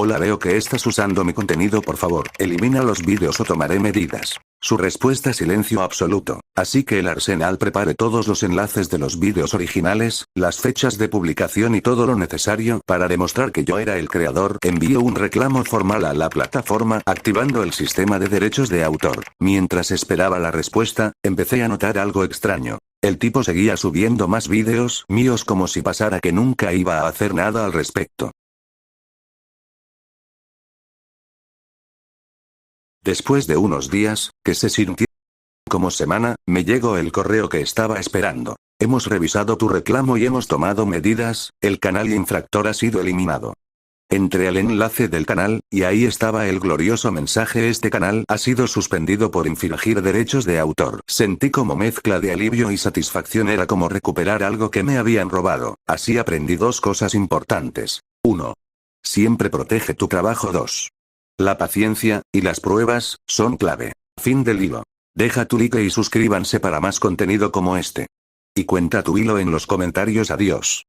Hola, veo que estás usando mi contenido, por favor, elimina los vídeos o tomaré medidas. Su respuesta: silencio absoluto. Así que el Arsenal prepare todos los enlaces de los vídeos originales, las fechas de publicación y todo lo necesario para demostrar que yo era el creador. Envío un reclamo formal a la plataforma activando el sistema de derechos de autor. Mientras esperaba la respuesta, empecé a notar algo extraño. El tipo seguía subiendo más vídeos míos como si pasara que nunca iba a hacer nada al respecto. Después de unos días, que se sintió como semana, me llegó el correo que estaba esperando. Hemos revisado tu reclamo y hemos tomado medidas, el canal infractor ha sido eliminado. Entré al enlace del canal, y ahí estaba el glorioso mensaje: este canal ha sido suspendido por infringir derechos de autor. Sentí como mezcla de alivio y satisfacción, era como recuperar algo que me habían robado. Así aprendí dos cosas importantes. 1. Siempre protege tu trabajo. 2. La paciencia, y las pruebas, son clave. Fin del hilo. Deja tu like y suscríbanse para más contenido como este. Y cuenta tu hilo en los comentarios. Adiós.